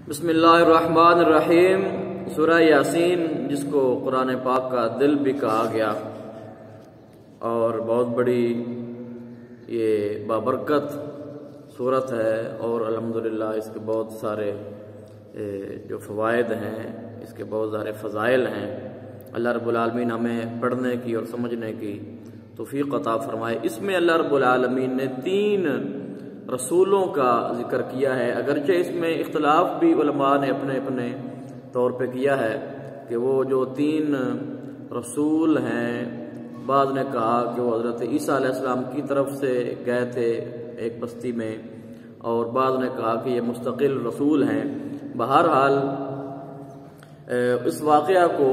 بسم اللہ الرحمن الرحیم۔ سورہ یاسین، جس کو قرآن پاک کا دل بھی کہا گیا اور بہت بڑی یہ بابرکت سورت ہے، اور الحمدللہ اس کے بہت سارے جو فوائد ہیں، اس کے بہت سارے فضائل ہیں۔ اللہ رب العالمین ہمیں پڑھنے کی اور سمجھنے کی توفیق عطا فرمائے۔ اس میں اللہ رب العالمین نے 3 رسولوں کا ذکر کیا ہے، اگرچہ اس میں اختلاف بھی علماء نے اپنے اپنے طور پہ کیا ہے کہ وہ جو 3 رسول ہیں، بعض نے کہا کہ وہ حضرت عیسیٰ علیہ السلام کی طرف سے گئے تھے ایک بستی میں، اور بعض نے کہا کہ یہ مستقل رسول ہیں۔ بہرحال اس واقعہ کو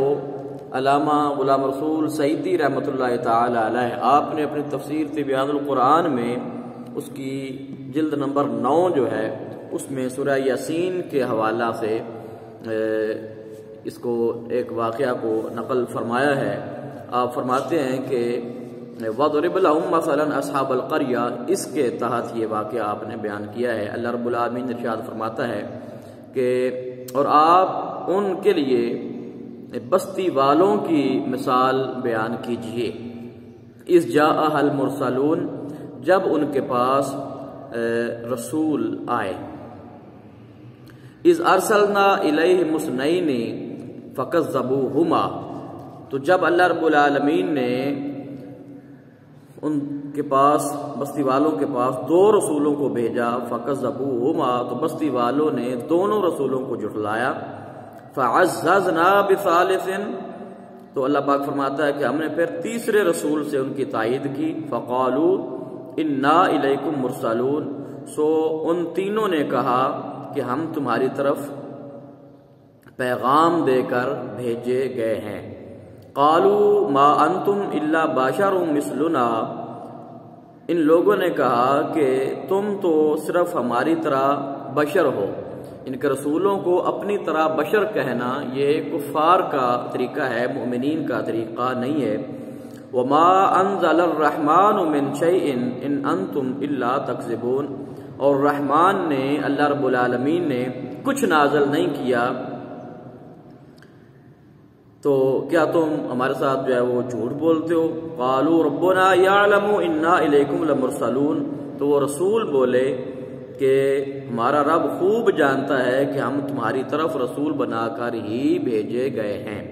علامہ غلام رسول سعیدی رحمۃ اللہ تعالی علیہ آپ نے اپنی تفسیر تبیان القرآن میں اس کی جلد نمبر 9 جو ہے، اس میں سورہ یاسین کے حوالہ سے اس کو ایک واقعہ کو نقل فرمایا ہے۔ آپ فرماتے ہیں کہ وَضْرِبْ لَهُمْ مَثَلًا أَصْحَابَ الْقَرْيَةِ، اس کے تحت یہ واقعہ آپ نے بیان کیا ہے۔ اللہ رب العالمین ارشاد فرماتا ہے کہ اور آپ ان کے لیے بستی والوں کی مثال بیان کیجئے۔ اِذْ جَاءَهَا الْمُرْسَلُونَ، جب ان کے پاس رسول آئے۔ اِذْ أَرْسَلْنَا إِلَيْهِمُ اثْنَيْنِ فَكَذَّبُوهُمَا، تو جب اللہ رب العالمین نے ان کے پاس بستی والوں کے پاس 2 رسولوں کو بھیجا، فَكَذَّبُوهُمَا، تو بستی والوں نے دونوں رسولوں کو جھٹلایا۔ فَعَزَّزْنَا بِثَالِثٍ، تو اللہ پاک فرماتا ہے کہ ہم نے پھر تیسرے رسول سے ان کی تائید کی۔ فَقَالُوا اِنَّا إِلَيْكُمْ مُرْسَلُونَ، سو ان تینوں نے کہا کہ ہم تمہاری طرف پیغام دے کر بھیجے گئے ہیں۔ قَالُوا مَا أَنْتُمْ إِلَّا بَشَرٌ مِثْلُنَا، ان لوگوں نے کہا کہ تم تو صرف ہماری طرح بشر ہو۔ ان کے رسولوں کو اپنی طرح بشر کہنا یہ کفار کا طریقہ ہے، مومنین کا طریقہ نہیں ہے۔ وَمَا أَنزَلَ الرَّحْمَنُ مِنْ شَيْءٍ إِنْ أَنْتُمْ إِلَّا تَكْذِبُونَ، اور رحمان نے، اللہ رب العالمین نے کچھ نازل نہیں کیا تو کیا تم ہمارے ساتھ جو ہے وہ جھوٹ بولتے ہو۔ قَالُوا رَبُّنَا يَعْلَمُ إِنَّا إِلَيْكُمْ لَمُرْسَلُونَ، تو وہ رسول بولے کہ ہمارا رب خوب جانتا ہے کہ ہم تمہاری طرف رسول بنا کر ہی بھیجے گئے ہیں۔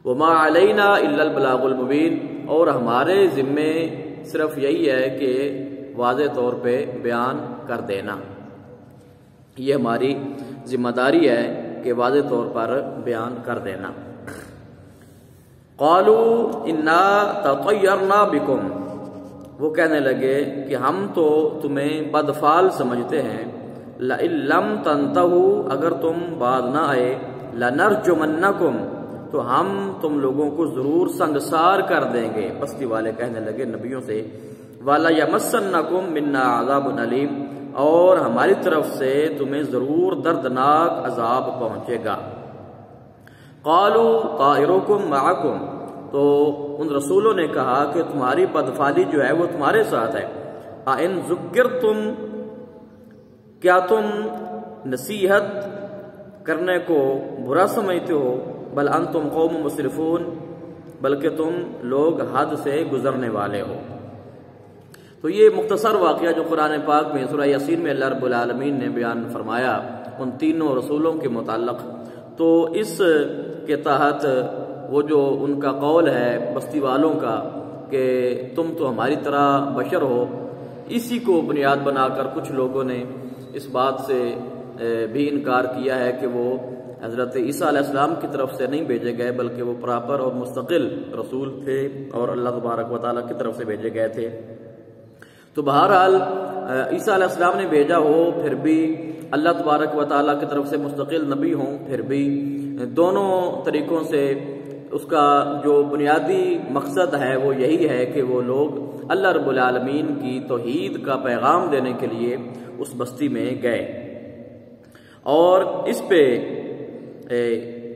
وَمَا عَلَيْنَا إِلَّا الْبَلَاغُ الْمُبِينُ، اور ہمارے ذمے صرف یہی ہے کہ واضح طور پہ بیان کر دینا، یہ ہماری ذمہ داری ہے کہ واضح طور پر بیان کر دینا۔ قَالُوا إِنَّا تَطَيَّرْنَا بِكُمْ، وہ کہنے لگے کہ ہم تو تمہیں بدفعل سمجھتے ہیں۔ لَئِن لَّمْ تَنْتَهُوا، اگر تم باز نہ آئے، لَنَرْجُمَنَّكُمْ، تو ہم تم لوگوں کو ضرور سنگسار کر دیں گے۔ بستی والے کہنے لگے نبیوں سے، وَلَيَمَسَّنَّكُمْ مِنَّا عَذَابٌ أَلِيمٌ، اور ہماری طرف سے تمہیں ضرور دردناک عذاب پہنچے گا۔ قَالُوا طَائِرُكُمْ مَعَكُمْ، تو ان رسولوں نے کہا کہ تمہاری بدفعلی جو ہے وہ تمہارے ساتھ ہے۔ اَإِن ذُكِّرْتُمْ، کیا تم نصیحت کرنے کو برا سمجھتے ہو؟ بل انتم قوم مسرفون، بلکہ تم لوگ حد سے گزرنے والے ہو۔ تو یہ مختصر واقعہ جو قرآن پاک میں سورہ یاسین میں اللہ رب العالمین نے بیان فرمایا ان 3 رسولوں کے متعلق، تو اس کے تحت وہ جو ان کا قول ہے بستی والوں کا کہ تم تو ہماری طرح بشر ہو، اسی کو بنیاد بنا کر کچھ لوگوں نے اس بات سے بھی انکار کیا ہے کہ وہ حضرت عیسیٰ علیہ السلام کی طرف سے نہیں بھیجے گئے، بلکہ وہ پراپر اور مستقل رسول تھے اور اللہ تبارک و تعالیٰ کی طرف سے بھیجے گئے تھے۔ تو بہرحال عیسیٰ علیہ السلام نے بھیجا ہو، پھر بھی اللہ تبارک و تعالیٰ کی طرف سے مستقل نبی ہوں، پھر بھی دونوں طریقوں سے اس کا جو بنیادی مقصد ہے وہ یہی ہے کہ وہ لوگ اللہ رب العالمین کی توحید کا پیغام دینے کے لیے اس بستی میں گئے۔ اور اس پہ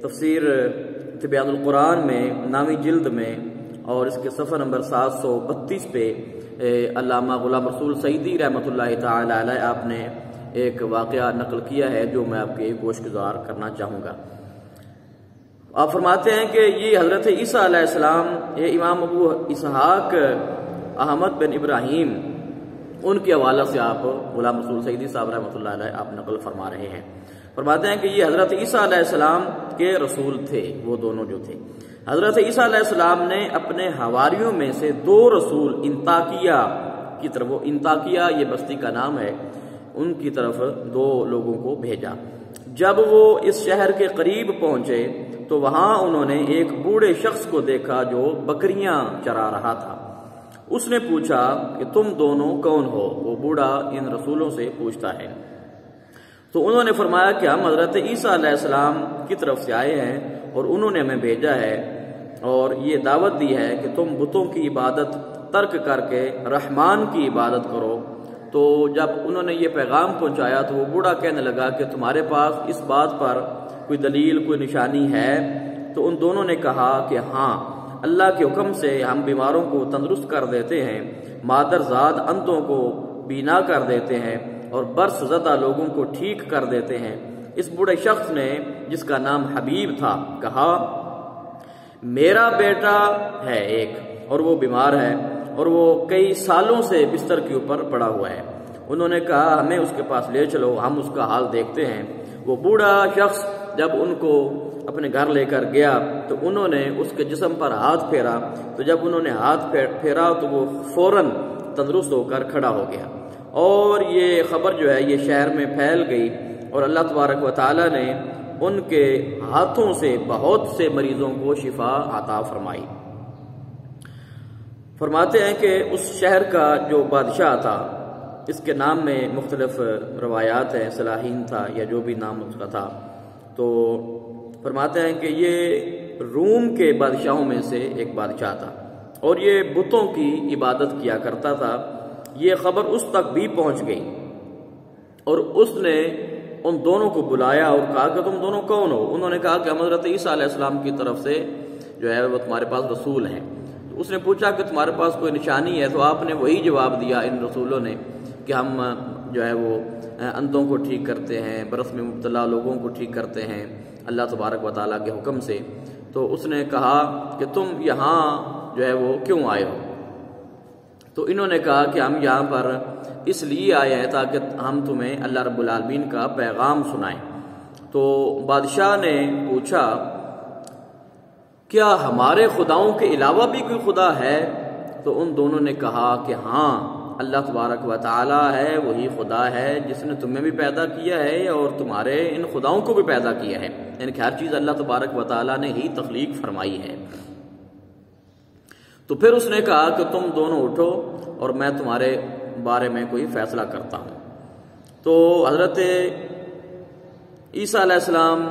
تفسیر تبیان القرآن میں 9ویں جلد میں اور اس کے صفحہ نمبر 732 پہ علامہ غلام رسول سعیدی رحمۃ اللہ تعالی علیہ آپ نے ایک واقعہ نقل کیا ہے جو میں آپ کے گوش گزار کرنا چاہوں گا۔ آپ فرماتے ہیں کہ یہ حضرت عیسیٰ علیہ السلام، یہ امام ابو اسحاق احمد بن ابراہیم، ان کے حوالہ سے آپ غلام رسول سعیدی صاحب رحمۃ اللہ علیہ آپ نقل فرما رہے ہیں۔ فرماتے ہیں کہ یہ حضرت عیسیٰ علیہ السلام کے رسول تھے، وہ دونوں جو تھے۔ حضرت عیسیٰ علیہ السلام نے اپنے حواریوں میں سے 2 رسول انطاکیہ کی طرف، وہ انطاکیہ یہ بستی کا نام ہے، ان کی طرف 2 لوگوں کو بھیجا۔ جب وہ اس شہر کے قریب پہنچے تو وہاں انہوں نے ایک بوڑھے شخص کو دیکھا جو بکریاں چرا رہا تھا۔ اس نے پوچھا کہ تم دونوں کون ہو؟ وہ بوڑھا ان رسولوں سے پوچھتا ہے۔ تو انہوں نے فرمایا کہ ہم حضرت عیسیٰ علیہ السلام کی طرف سے آئے ہیں اور انہوں نے ہمیں بھیجا ہے اور یہ دعوت دی ہے کہ تم بتوں کی عبادت ترک کر کے رحمان کی عبادت کرو۔ تو جب انہوں نے یہ پیغام پہنچایا تو وہ بوڑھا کہنے لگا کہ تمہارے پاس اس بات پر کوئی دلیل، کوئی نشانی ہے؟ تو ان دونوں نے کہا کہ ہاں، اللہ کے حکم سے ہم بیماروں کو تندرست کر دیتے ہیں، مادر زاد اندھوں کو بینا کر دیتے ہیں اور برس زدہ لوگوں کو ٹھیک کر دیتے ہیں۔ اس بوڑھے شخص نے، جس کا نام حبیب تھا، کہا میرا بیٹا ہے ایک اور وہ بیمار ہے اور وہ کئی سالوں سے بستر کے اوپر پڑا ہوا ہے۔ انہوں نے کہا ہمیں اس کے پاس لے چلو، ہم اس کا حال دیکھتے ہیں۔ وہ بوڑھا شخص جب ان کو اپنے گھر لے کر گیا تو انہوں نے اس کے جسم پر ہاتھ پھیرا، تو جب انہوں نے ہاتھ پھیرا تو وہ فوراً تندرست ہو کر کھڑا ہو گیا، اور یہ خبر جو ہے یہ شہر میں پھیل گئی اور اللہ تبارک و تعالی نے ان کے ہاتھوں سے بہت سے مریضوں کو شفا عطا فرمائی۔ فرماتے ہیں کہ اس شہر کا جو بادشاہ تھا، اس کے نام میں مختلف روایات ہیں، صلاحین تھا یا جو بھی نام اس کا تھا، تو فرماتے ہیں کہ یہ روم کے بادشاہوں میں سے ایک بادشاہ تھا اور یہ بتوں کی عبادت کیا کرتا تھا۔ یہ خبر اس تک بھی پہنچ گئی اور اس نے ان دونوں کو بلایا اور کہا کہ تم دونوں کون ہو؟ انہوں نے کہا کہ ہم حضرت عیسیٰ علیہ السلام کی طرف سے جو ہے وہ تمہارے پاس رسول ہیں۔ تو اس نے پوچھا کہ تمہارے پاس کوئی نشانی ہے؟ تو آپ نے وہی جواب دیا ان رسولوں نے کہ ہم جو ہے وہ اندھوں کو ٹھیک کرتے ہیں، برس میں مبتلا لوگوں کو ٹھیک کرتے ہیں اللہ تبارک و تعالیٰ کے حکم سے۔ تو اس نے کہا کہ تم یہاں جو ہے وہ کیوں آئے ہو؟ تو انہوں نے کہا کہ ہم یہاں پر اس لیے آئے ہیں تاکہ ہم تمہیں اللہ رب العالمین کا پیغام سنائیں۔ تو بادشاہ نے پوچھا کیا ہمارے خداؤں کے علاوہ بھی کوئی خدا ہے؟ تو ان دونوں نے کہا کہ ہاں، اللہ تبارک و تعالی ہے، وہی خدا ہے جس نے تمہیں بھی پیدا کیا ہے اور تمہارے ان خداؤں کو بھی پیدا کیا ہے، یعنی کہ ہر چیز اللہ تبارک و تعالی نے ہی تخلیق فرمائی ہے۔ تو پھر اس نے کہا کہ تم دونوں اٹھو اور میں تمہارے بارے میں کوئی فیصلہ کرتا ہوں۔ تو حضرت عیسیٰ علیہ السلام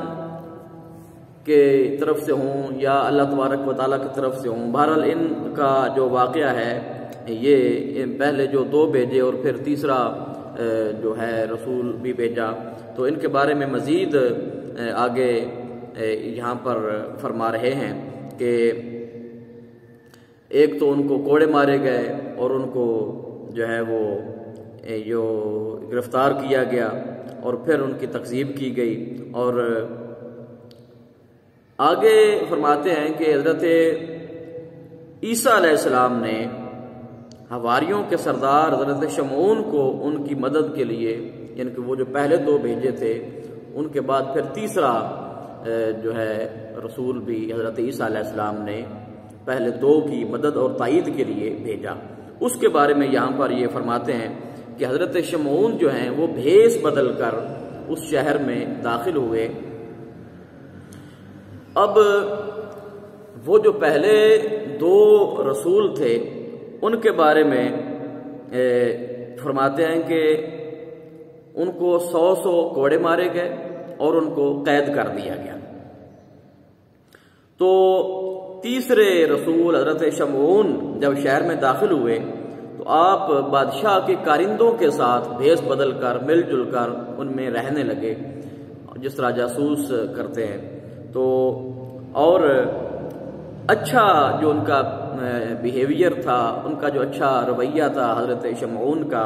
کے طرف سے ہوں یا اللہ تبارک و تعالیٰ کی طرف سے ہوں، بہرحال ان کا جو واقعہ ہے یہ پہلے جو 2 بھیجے اور پھر تیسرا جو ہے رسول بھی بھیجا، تو ان کے بارے میں مزید آگے یہاں پر فرما رہے ہیں کہ ایک تو ان کو کوڑے مارے گئے اور ان کو جو ہے وہ جو گرفتار کیا گیا اور پھر ان کی تکذیب کی گئی، اور آگے فرماتے ہیں کہ حضرت عیسیٰ علیہ السلام نے حواریوں کے سردار حضرت شمعون کو ان کی مدد کے لیے، یعنی کہ وہ جو پہلے 2 بھیجے تھے ان کے بعد پھر تیسرا جو ہے رسول بھی حضرت عیسیٰ علیہ السلام نے پہلے 2 کی مدد اور تائید کے لیے بھیجا۔ اس کے بارے میں یہاں پر یہ فرماتے ہیں کہ حضرت شمعون جو ہیں وہ بھیس بدل کر اس شہر میں داخل ہوئے۔ اب وہ جو پہلے 2 رسول تھے ان کے بارے میں فرماتے ہیں کہ ان کو 100 کوڑے مارے گئے اور ان کو قید کر دیا گیا۔ تو تیسرے رسول حضرت شمعون جب شہر میں داخل ہوئے تو آپ بادشاہ کے کارندوں کے ساتھ بھیس بدل کر مل جل کر ان میں رہنے لگے، جس طرح جاسوس کرتے ہیں۔ تو اور اچھا جو ان کا بیہیویئر تھا، ان کا جو اچھا رویہ تھا حضرت شمعون کا،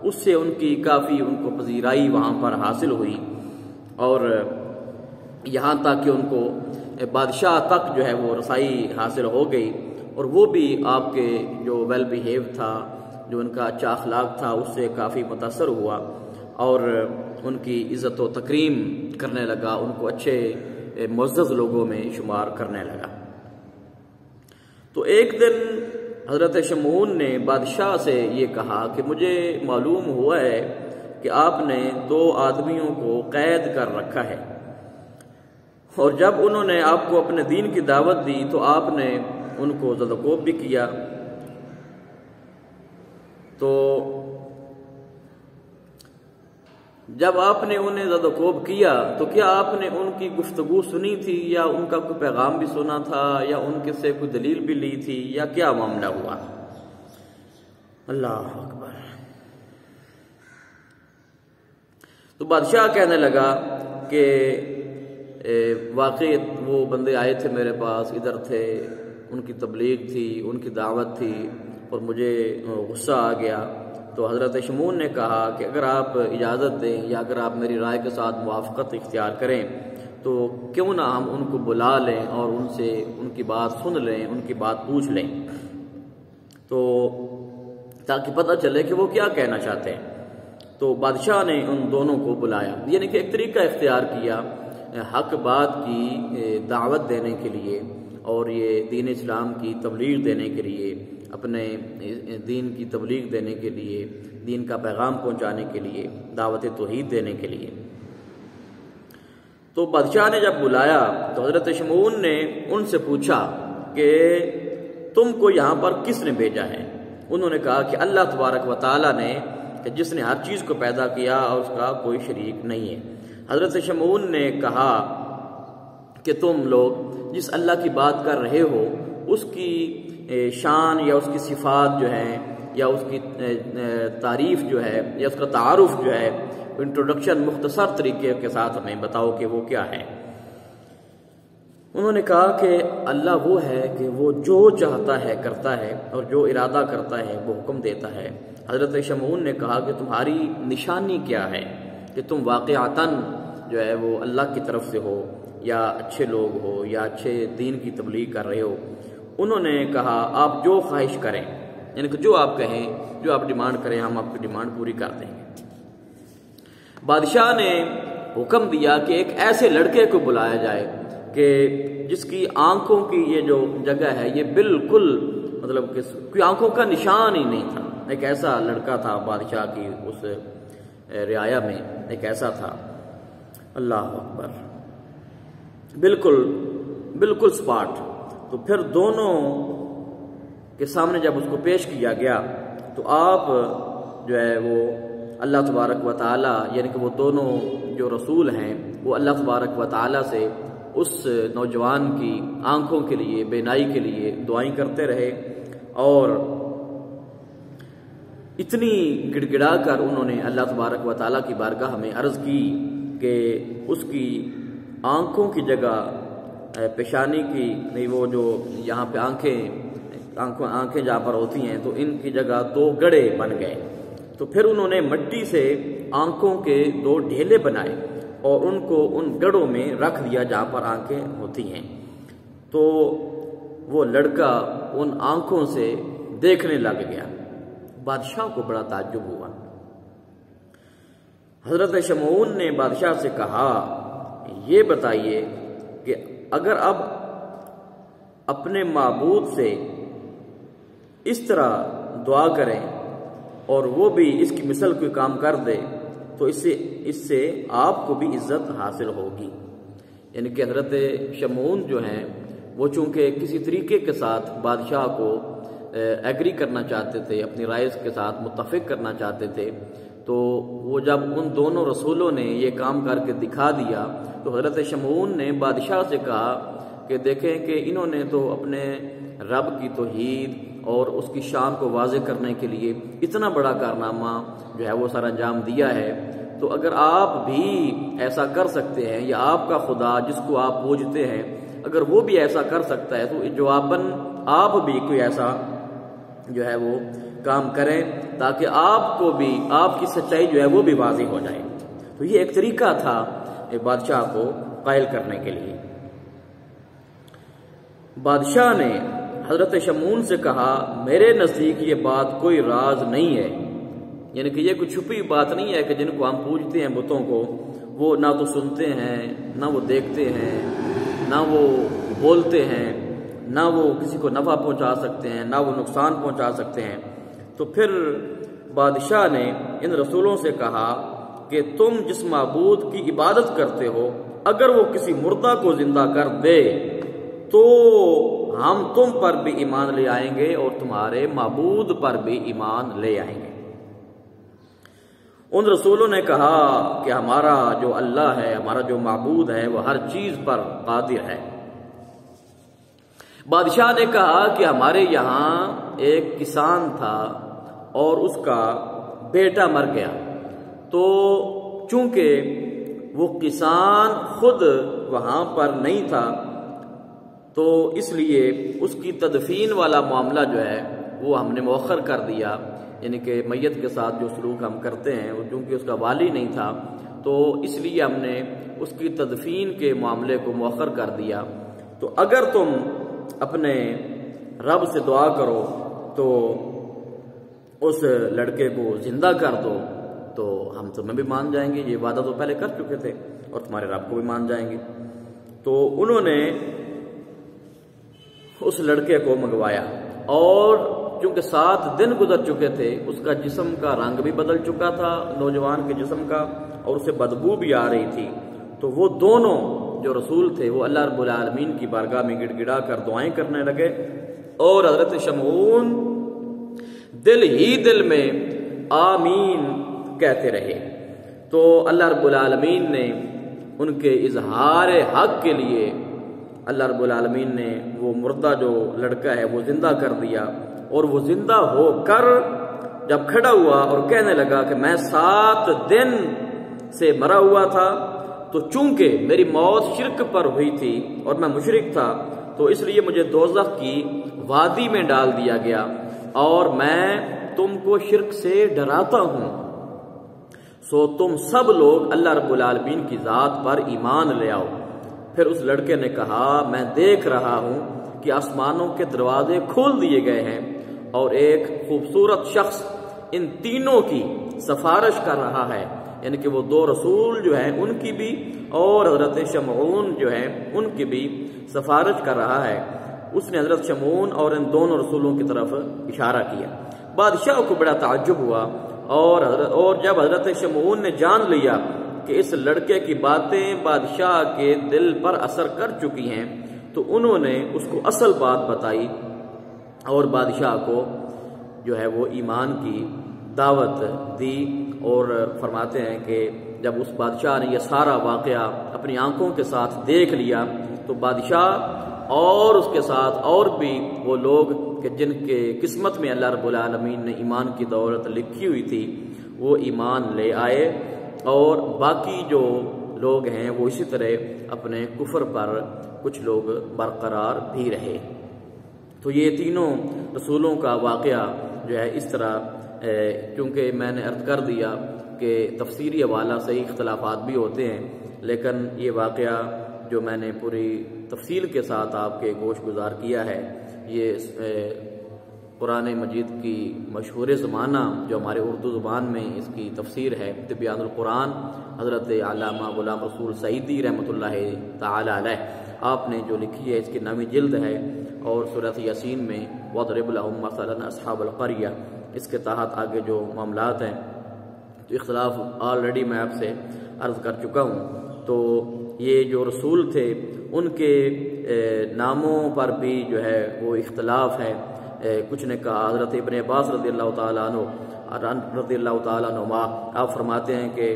اس سے ان کی کافی ان کو پذیرائی وہاں پر حاصل ہوئی، اور یہاں تک کہ ان کو بادشاہ تک جو ہے وہ رسائی حاصل ہو گئی، اور وہ بھی آپ کے جو ویل بیہیو تھا، جو ان کا اچھا اخلاق تھا، اس سے کافی متاثر ہوا اور ان کی عزت و تکریم کرنے لگا، ان کو اچھے معزز لوگوں میں شمار کرنے لگا۔ تو ایک دن حضرت شمعون نے بادشاہ سے یہ کہا کہ مجھے معلوم ہوا ہے کہ آپ نے 2 آدمیوں کو قید کر رکھا ہے، اور جب انہوں نے آپ کو اپنے دین کی دعوت دی تو آپ نے ان کو زد و کوب بھی کیا، تو جب آپ نے انہیں زد و کوب کیا تو کیا آپ نے ان کی گفتگو سنی تھی، یا ان کا کوئی پیغام بھی سنا تھا، یا ان کے سے کوئی دلیل بھی لی تھی، یا کیا معاملہ ہوا؟ اللہ اکبر۔ تو بادشاہ کہنے لگا کہ واقعی وہ بندے آئے تھے میرے پاس، ادھر تھے، ان کی تبلیغ تھی، ان کی دعوت تھی، اور مجھے غصہ آ گیا۔ تو حضرت شمعون نے کہا کہ اگر آپ اجازت دیں یا اگر آپ میری رائے کے ساتھ موافقت اختیار کریں تو کیوں نہ ہم ان کو بلا لیں اور ان سے ان کی بات سن لیں، ان کی بات پوچھ لیں، تو تاکہ پتہ چلے کہ وہ کیا کہنا چاہتے ہیں۔ تو بادشاہ نے ان دونوں کو بلایا، یعنی کہ ایک طریقہ اختیار کیا حق بات کی دعوت دینے کے لیے، اور یہ دین اسلام کی تبلیغ دینے کے لیے، اپنے دین کی تبلیغ دینے کے لیے، دین کا پیغام پہنچانے کے لیے، دعوت توحید دینے کے لیے۔ تو بادشاہ نے جب بلایا تو حضرت شمعون نے ان سے پوچھا کہ تم کو یہاں پر کس نے بھیجا ہے؟ انہوں نے کہا کہ اللہ تبارک و تعالیٰ نے، کہ جس نے ہر چیز کو پیدا کیا اور اس کا کوئی شریک نہیں ہے۔ حضرت شمعون نے کہا کہ تم لوگ جس اللہ کی بات کر رہے ہو اس کی شان یا اس کی صفات جو ہیں، یا اس کی تعریف جو ہے، یا اس کا تعارف جو ہے، انٹروڈکشن مختصر طریقے کے ساتھ ہمیں بتاؤ کہ وہ کیا ہے۔ انہوں نے کہا کہ اللہ وہ ہے کہ وہ جو چاہتا ہے کرتا ہے، اور جو ارادہ کرتا ہے وہ حکم دیتا ہے۔ حضرت شمعون نے کہا کہ تمہاری نشانی کیا ہے کہ تم واقعتاً جو ہے وہ اللہ کی طرف سے ہو، یا اچھے لوگ ہو، یا اچھے دین کی تبلیغ کر رہے ہو؟ انہوں نے کہا آپ جو خواہش کریں، یعنی کہ جو آپ کہیں، جو آپ ڈیمانڈ کریں، ہم آپ کی ڈیمانڈ پوری کر دیں گے۔ بادشاہ نے حکم دیا کہ ایک ایسے لڑکے کو بلایا جائے کہ جس کی آنکھوں کی یہ جو جگہ ہے یہ بالکل مطلب کہ کوئی آنکھوں کا نشان ہی نہیں تھا۔ ایک ایسا لڑکا تھا بادشاہ کی اس رعایا میں، ایک ایسا تھا۔ اللہ اکبر، بالکل سپاٹ۔ تو پھر دونوں کے سامنے جب اس کو پیش کیا گیا تو آپ جو ہے وہ اللہ تبارک و تعالی، یعنی کہ وہ دونوں جو رسول ہیں وہ اللہ تبارک و تعالی سے اس نوجوان کی آنکھوں کے لیے، بینائی کے لیے دعائیں کرتے رہے، اور اتنی گڑ گڑا کر انہوں نے اللہ تبارک و تعالیٰ کی بارگاہ میں عرض کی کہ اس کی آنکھوں کی جگہ پیشانی کی نہیں، وہ جو یہاں پہ آنکھیں جہاں پر ہوتی ہیں تو ان کی جگہ 2 گڑھے بن گئے۔ تو پھر انہوں نے مٹی سے آنکھوں کے 2 ڈھیلے بنائے اور ان کو ان گڑھوں میں رکھ دیا جہاں پر آنکھیں ہوتی ہیں۔ تو وہ لڑکا ان آنکھوں سے دیکھنے لگ گیا۔ بادشاہ کو بڑا تعجب ہوا۔ حضرت شمعون نے بادشاہ سے کہا یہ بتائیے کہ اگر اب اپنے معبود سے اس طرح دعا کریں اور وہ بھی اس کی مثل کوئی کام کر دے تو اس سے آپ کو بھی عزت حاصل ہوگی۔ یعنی کہ حضرت شمعون جو ہیں وہ چونکہ کسی طریقے کے ساتھ بادشاہ کو ایگری کرنا چاہتے تھے، اپنی رائے کے ساتھ متفق کرنا چاہتے تھے، تو وہ جب ان دونوں رسولوں نے یہ کام کر کے دکھا دیا تو حضرت شمعون نے بادشاہ سے کہا کہ دیکھیں کہ انہوں نے تو اپنے رب کی توحید اور اس کی شان کو واضح کرنے کے لیے اتنا بڑا کارنامہ جو ہے وہ سر انجام دیا ہے، تو اگر آپ بھی ایسا کر سکتے ہیں یا آپ کا خدا جس کو آپ پوجتے ہیں اگر وہ بھی ایسا کر سکتا ہے تو جواباً آپ بھی کوئی ایسا جو ہے وہ کام کریں تاکہ آپ کو بھی آپ کی سچائی جو ہے وہ بھی واضح ہو جائے۔ تو یہ ایک طریقہ تھا ایک بادشاہ کو قائل کرنے کے لیے۔ بادشاہ نے حضرت شمعون سے کہا میرے نزدیک یہ بات کوئی راز نہیں ہے، یعنی کہ یہ کوئی چھپی بات نہیں ہے کہ جن کو ہم پوجتے ہیں بتوں کو، وہ نہ تو سنتے ہیں نہ وہ دیکھتے ہیں نہ وہ بولتے ہیں، نہ وہ کسی کو نفع پہنچا سکتے ہیں نہ وہ نقصان پہنچا سکتے ہیں۔ تو پھر بادشاہ نے ان رسولوں سے کہا کہ تم جس معبود کی عبادت کرتے ہو اگر وہ کسی مردہ کو زندہ کر دے تو ہم تم پر بھی ایمان لے آئیں گے اور تمہارے معبود پر بھی ایمان لے آئیں گے۔ ان رسولوں نے کہا کہ ہمارا جو اللہ ہے، ہمارا جو معبود ہے، وہ ہر چیز پر قادر ہے۔ بادشاہ نے کہا کہ ہمارے یہاں ایک کسان تھا اور اس کا بیٹا مر گیا، تو چونکہ وہ کسان خود وہاں پر نہیں تھا تو اس لیے اس کی تدفین والا معاملہ جو ہے وہ ہم نے مؤخر کر دیا، یعنی کہ میت کے ساتھ جو سلوک ہم کرتے ہیں وہ چونکہ اس کا والی نہیں تھا تو اس لیے ہم نے اس کی تدفین کے معاملے کو مؤخر کر دیا۔ تو اگر تم اپنے رب سے دعا کرو تو اس لڑکے کو زندہ کر دو تو ہم تمہیں بھی مان جائیں گے، یہ وعدہ تو پہلے کر چکے تھے، اور تمہارے رب کو بھی مان جائیں گے۔ تو انہوں نے اس لڑکے کو منگوایا، اور چونکہ 7 دن گزر چکے تھے اس کا جسم کا رنگ بھی بدل چکا تھا نوجوان کے جسم کا، اور اسے بدبو بھی آ رہی تھی، تو وہ دونوں جو رسول تھے وہ اللہ رب العالمین کی بارگاہ میں گڑ گڑا کر دعائیں کرنے لگے، اور حضرت شمعون دل ہی دل میں آمین کہتے رہے۔ تو اللہ رب العالمین نے ان کے اظہار حق کے لیے اللہ رب العالمین نے وہ مردہ جو لڑکا ہے وہ زندہ کر دیا، اور وہ زندہ ہو کر جب کھڑا ہوا اور کہنے لگا کہ میں 7 دن سے مرا ہوا تھا، تو چونکہ میری موت شرک پر ہوئی تھی اور میں مشرک تھا تو اس لیے مجھے دوزخ کی وادی میں ڈال دیا گیا، اور میں تم کو شرک سے ڈراتا ہوں، سو تم سب لوگ اللہ رب العالمین کی ذات پر ایمان لے آؤ۔ پھر اس لڑکے نے کہا میں دیکھ رہا ہوں کہ آسمانوں کے دروازے کھول دیے گئے ہیں اور ایک خوبصورت شخص ان تینوں کی سفارش کر رہا ہے، یعنی کہ وہ 2 رسول جو ہیں ان کی بھی اور حضرت شمعون جو ہیں ان کی بھی سفارش کر رہا ہے۔ اس نے حضرت شمعون اور ان دونوں رسولوں کی طرف اشارہ کیا۔ بادشاہ کو بڑا تعجب ہوا، اور جب حضرت شمعون نے جان لیا کہ اس لڑکے کی باتیں بادشاہ کے دل پر اثر کر چکی ہیں تو انہوں نے اس کو اصل بات بتائی، اور بادشاہ کو جو ہے وہ ایمان کی دعوت دی۔ اور فرماتے ہیں کہ جب اس بادشاہ نے یہ سارا واقعہ اپنی آنکھوں کے ساتھ دیکھ لیا تو بادشاہ اور اس کے ساتھ اور بھی وہ لوگ کہ جن کے قسمت میں اللہ رب العالمین نے ایمان کی دولت لکھی ہوئی تھی وہ ایمان لے آئے، اور باقی جو لوگ ہیں وہ اسی طرح اپنے کفر پر کچھ لوگ برقرار بھی رہے۔ تو یہ تینوں رسولوں کا واقعہ جو ہے اس طرح، کیونکہ میں نے عرض کر دیا کہ تفسیری حوالہ سے اختلافات بھی ہوتے ہیں، لیکن یہ واقعہ جو میں نے پوری تفصیل کے ساتھ آپ کے گوش گزار کیا ہے، یہ قرآن مجید کی مشہور زمانہ جو ہمارے اردو زبان میں اس کی تفسیر ہے تبیان القرآن، حضرت علامہ غلام رسول سعیدی رحمۃ اللہ تعالی علیہ آپ نے جو لکھی ہے، اس کی 9ویں جلد ہے، اور سورۃ یاسین میں وَاضْرِبْ لَهُم مَثَلًا أَصْحَابَ الْقَرْيَةِ اس کے تحت آگے جو معاملات ہیں تو اختلاف آلریڈی میں آپ سے عرض کر چکا ہوں۔ تو یہ جو رسول تھے ان کے ناموں پر بھی جو ہے وہ اختلاف ہے۔ کچھ نے کہا حضرت ابن عباس رضی اللہ تعالیٰ عنہ آپ فرماتے ہیں کہ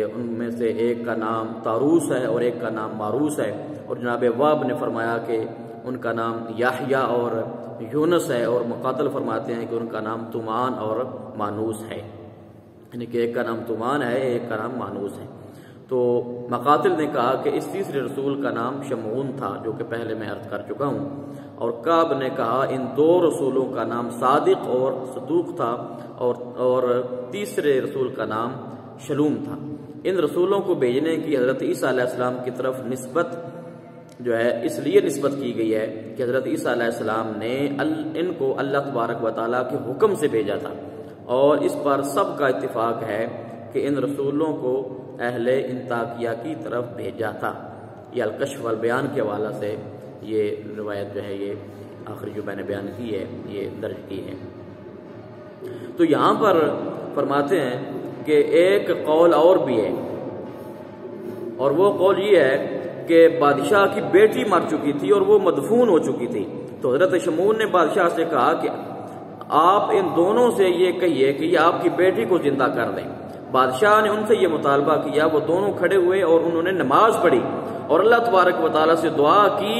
ان میں سے ایک کا نام طاروس ہے اور ایک کا نام ماروس ہے، اور جناب واب نے فرمایا کہ ان کا نام یحییٰ اور یونس ہے، اور مقاتل فرماتے ہیں کہ ان کا نام تمان اور مانوس ہے، یعنی کہ ایک کا نام تمان ہے ایک کا نام مانوس ہے۔ تو مقاتل نے کہا کہ اس تیسرے رسول کا نام شمعون تھا، جو کہ پہلے میں عرض کر چکا ہوں، اور کعب نے کہا ان دو رسولوں کا نام صادق اور صدوق تھا، اور تیسرے رسول کا نام شلوم تھا۔ ان رسولوں کو بھیجنے کی حضرت عیسیٰ علیہ السلام کی طرف نسبت جو ہے اس لیے نسبت کی گئی ہے کہ حضرت عیسیٰ علیہ السلام نے ان کو اللہ تبارک و تعالیٰ کے حکم سے بھیجا تھا، اور اس پر سب کا اتفاق ہے کہ ان رسولوں کو اہل انطاکیہ کی طرف بھیجا تھا۔ یہ الکشف والبیان کے حوالہ سے یہ روایت جو ہے، یہ آخری جو میں نے بیان کی ہے، یہ درج کی ہے۔ تو یہاں پر فرماتے ہیں کہ ایک قول اور بھی ہے، اور وہ قول یہ ہے کہ بادشاہ کی بیٹی مر چکی تھی اور وہ مدفون ہو چکی تھی، تو حضرت شمعون نے بادشاہ سے کہا کہ آپ ان دونوں سے یہ کہیے کہ یہ آپ کی بیٹی کو زندہ کر دیں۔ بادشاہ نے ان سے یہ مطالبہ کیا، وہ دونوں کھڑے ہوئے اور انہوں نے نماز پڑھی اور اللہ تبارک و تعالیٰ سے دعا کی،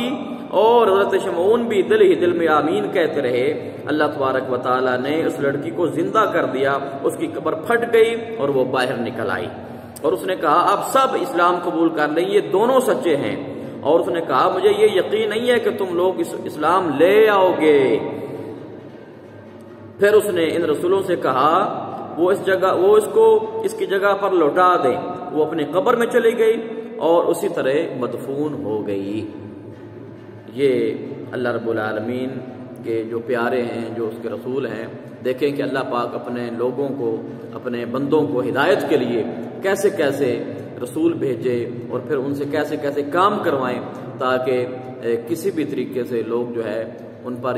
اور حضرت شمعون بھی دل ہی دل میں آمین کہتے رہے۔ اللہ تبارک و تعالیٰ نے اس لڑکی کو زندہ کر دیا، اس کی قبر پھٹ گئی اور وہ باہر نکل آئی، اور اس نے کہا آپ سب اسلام قبول کر لیں، یہ دونوں سچے ہیں۔ اور اس نے کہا مجھے یہ یقین نہیں ہے کہ تم لوگ اسلام لے آؤ گے۔ پھر اس نے ان رسولوں سے کہا وہ اس کی جگہ پر لوٹا دیں۔ وہ اپنی قبر میں چلی گئی اور اسی طرح مدفون ہو گئی۔ یہ اللہ رب العالمین کے جو پیارے ہیں، جو اس کے رسول ہیں، دیکھیں کہ اللہ پاک اپنے لوگوں کو، اپنے بندوں کو ہدایت کے لیے کیسے کیسے رسول بھیجے اور پھر ان سے کیسے کیسے کام کروائیں، تاکہ کسی بھی طریقے سے لوگ جو ہے ان پر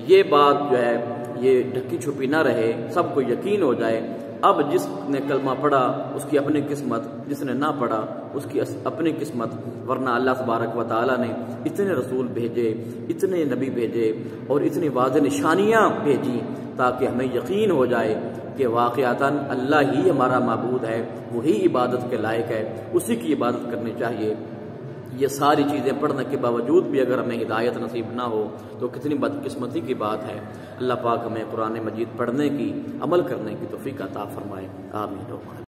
یہ بات جو ہے یہ ڈھکی چھپی نہ رہے، سب کو یقین ہو جائے۔ اب جس نے کلمہ پڑھا اس کی اپنی قسمت، جس نے نہ پڑھا اس کی اپنی قسمت، ورنہ اللہ تبارک و تعالیٰ نے اتنے رسول بھیجے، اتنے نبی بھیجے اور اتنی واضح نشانیاں بھیجی تاکہ ہمیں یقین ہو جائے کہ واقعتاً اللہ ہی ہمارا معبود ہے، وہی عبادت کے لائق ہے، اسی کی عبادت کرنی چاہیے۔ یہ ساری چیزیں پڑھنے کے باوجود بھی اگر ہمیں ہدایت نصیب نہ ہو تو کتنی بدقسمتی کی بات ہے۔ اللہ پاک ہمیں قرآن مجید پڑھنے کی، عمل کرنے کی توفیق عطا فرمائے، آمین۔